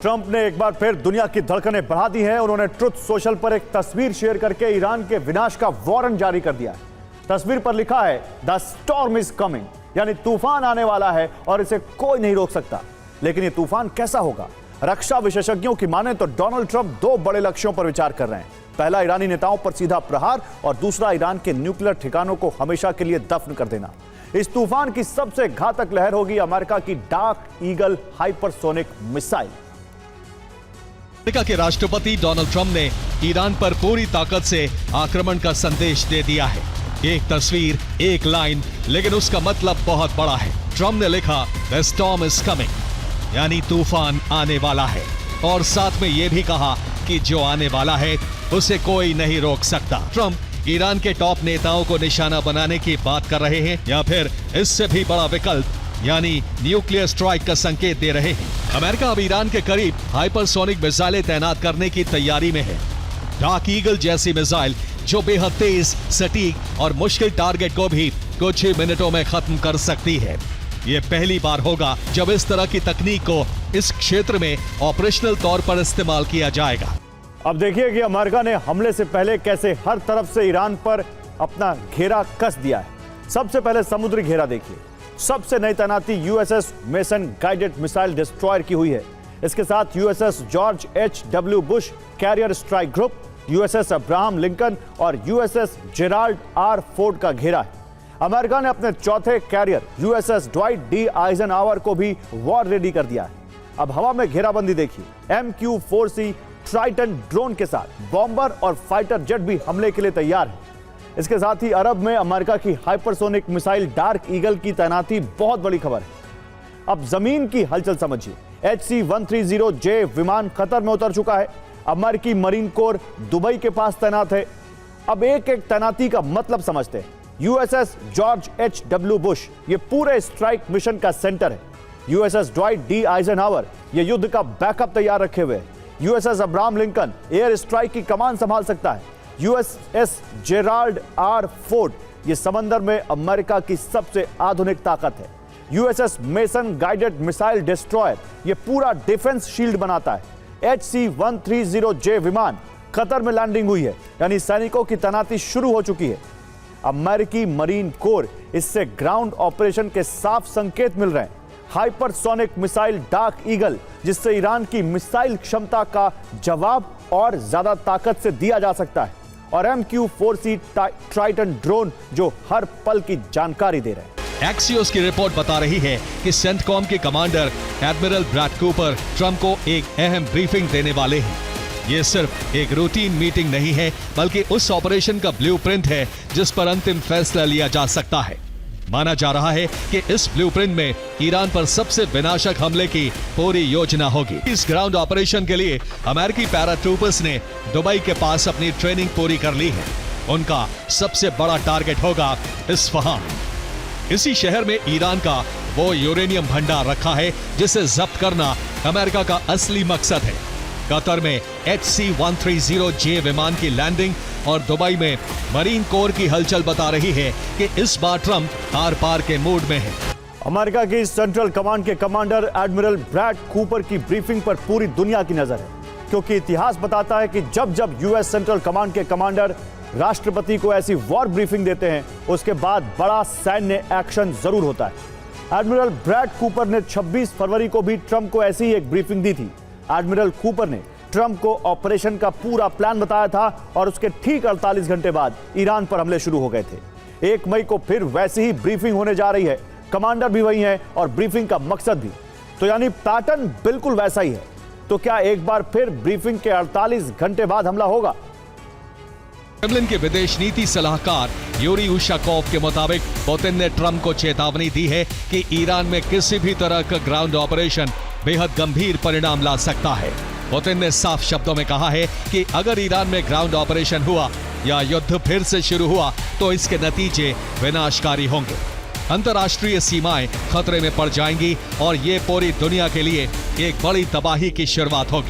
Trump ने एक बार फिर दुनिया की धड़कनें बढ़ा दी हैं। उन्होंने ट्रुथ सोशल पर एक तस्वीर शेयर करके ईरान के विनाश का वारंट जारी कर दिया है। तस्वीर पर लिखा है द स्टॉर्म इज कमिंग, यानी तूफान आने वाला है और इसे कोई नहीं रोक सकता। लेकिन यह तूफान कैसा होगा? रक्षा विशेषज्ञों की माने तो डोनाल्ड ट्रंप दो बड़े लक्ष्यों पर विचार कर रहे हैं। पहला, ईरानी नेताओं पर सीधा प्रहार और दूसरा, ईरान के न्यूक्लियर ठिकानों को हमेशा के लिए दफन कर देना। इस तूफान की सबसे घातक लहर होगी अमेरिका की dark eagle hypersonic missile. America के राष्ट्रपति डोनाल्ड ट्रंप ने ईरान पर पूरी ताकत से आक्रमण का संदेश दे दिया है। एक तस्वीर, एक लाइन, लेकिन उसका मतलब बहुत बड़ा है। ट्रंप ने लिखा द स्टॉर्म इज कमिंग, यानी तूफान आने वाला है, और साथ में यह भी कहा कि जो आने वाला है उसे कोई नहीं रोक सकता। ट्रंप ईरान के टॉप नेताओं को निशाना बनाने की बात कर रहे हैं या फिर इससे भी बड़ा विकल्प यानी न्यूक्लियर स्ट्राइक का संकेत दे रहे हैं। अमेरिका अब ईरान के करीब हाइपरसोनिक मिसाइलें तैनात करने की तैयारी में है। डार्क ईगल जैसी मिसाइल जो बेहद तेज, सटीक और मुश्किल टारगेट को भी कुछ ही मिनटों में खत्म कर सकती है। ये पहली बार होगा जब इस तरह की तकनीक को इस क्षेत्र में ऑपरेशनल तौर पर इस्तेमाल किया जाएगा। अब देखिए कि अमेरिका ने हमले से पहले कैसे हर तरफ से ईरान पर अपना घेरा कस दिया है। सबसे पहले समुद्री घेरा देखिए। सबसे नई तैनाती USS Mason guided missile destroyer की हुई है। इसके साथ USS George H W. Bush carrier strike group, USS Abraham Lincoln और यूएसएस जेराल्ड आर फोर्ड का घेरा है। अमेरिका ने अपने चौथे carrier USS Dwight D Eisenhower को भी वॉर रेडी कर दिया है। अब हवा में घेराबंदी देखिए। MQ-4C ट्राइटन ड्रोन के साथ बॉम्बर और फाइटर जेट भी हमले के लिए तैयार है। इसके साथ ही अरब में अमेरिका की हाइपरसोनिक मिसाइल डार्क ईगल की तैनाती बहुत बड़ी खबर है। अब जमीन की हलचल समझिए। HC-130J विमान कतर में उतर चुका है। अमेरिकी मरीन कोर दुबई के पास तैनात है। अब एक एक तैनाती का मतलब समझते हैं। USS George H W. बुश ये पूरे स्ट्राइक मिशन का सेंटर है। यूएसएस ड्वाइट डी आइजनहावर ये युद्ध का बैकअप तैयार रखे हुए है। USS Abraham Lincoln air strike की कमान संभाल सकता है। यूएसएस जेराल्ड आर फोर्ड ये समंदर में अमेरिका की सबसे आधुनिक ताकत है। USS Mason guided missile destroyer ये पूरा डिफेंस शील्ड बनाता है। HC-130J विमान कतर में लैंडिंग हुई है, यानी सैनिकों की तैनाती शुरू हो चुकी है। अमेरिकी मरीन कोर इससे ग्राउंड ऑपरेशन के साफ संकेत मिल रहे हैं। हाइपरसोनिक मिसाइल डार्क ईगल जिससे ईरान की मिसाइल क्षमता का जवाब और ज्यादा ताकत से दिया जा सकता है, और MQ-4C ट्राइटन ड्रोन जो हर पल की जानकारी दे रहे हैं। एक्सियोस की रिपोर्ट बता रही है कि सेंटकॉम के commander admiral Brad Cooper Trump को एक अहम ब्रीफिंग देने वाले हैं। ये सिर्फ एक रूटीन मीटिंग नहीं है, बल्कि उस ऑपरेशन का ब्लूप्रिंट है जिस पर अंतिम फैसला लिया जा सकता है। माना जा रहा है कि इस ब्लूप्रिंट में ईरान पर सबसे विनाशक हमले की पूरी योजना होगी। इस ग्राउंड ऑपरेशन के लिए अमेरिकी पैराट्रूपर्स ने दुबई के पास अपनी ट्रेनिंग पूरी कर ली है। उनका सबसे बड़ा टारगेट होगा इस्फहान। इसी शहर में ईरान का वो यूरेनियम भंडार रखा है जिसे जब्त करना अमेरिका का असली मकसद है। कतर में HC-130J विमान की लैंडिंग और दुबई में मरीन कोर की हलचल बता रही है कि इस बार ट्रंप आर पार के मूड में है। अमेरिका की सेंट्रल कमांड के कमांडर एडमिरल ब्रैड कूपर की ब्रीफिंग पर पूरी दुनिया की नजर है, क्योंकि इतिहास बताता है कि जब जब यूएस सेंट्रल कमांड के कमांडर राष्ट्रपति को ऐसी वॉर ब्रीफिंग देते हैं, उसके बाद बड़ा सैन्य एक्शन जरूर होता है। एडमिरल ब्रैड कूपर ने 26 फरवरी को भी ट्रंप को ऐसी ही एक ब्रीफिंग दी थी। एडमिरल कूपर ने ट्रंप को ऑपरेशन का पूरा प्लान बताया था और उसके ठीक 48 घंटे बाद ईरान पर हमले शुरू हो गए थे। 1 मई को फिर वैसी ही ब्रीफिंग होने जा रही है। कमांडर भी वही है और ब्रीफिंग का मकसद भी, तो यानी पैटर्न बिल्कुल वैसा ही है। तो क्या एक बार फिर ब्रीफिंग के 48 घंटे बाद हमला होगा? क्रेमलिन के विदेश नीति सलाहकार यूरी उशाकोव के मुताबिक पुतिन ने ट्रंप को चेतावनी दी है कि ईरान में किसी भी तरह का ग्राउंड ऑपरेशन बेहद गंभीर परिणाम ला सकता है। पुतिन ने साफ शब्दों में कहा है कि अगर ईरान में ग्राउंड ऑपरेशन हुआ या युद्ध फिर से शुरू हुआ तो इसके नतीजे विनाशकारी होंगे। अंतर्राष्ट्रीय सीमाएं खतरे में पड़ जाएंगी और ये पूरी दुनिया के लिए एक बड़ी तबाही की शुरुआत होगी।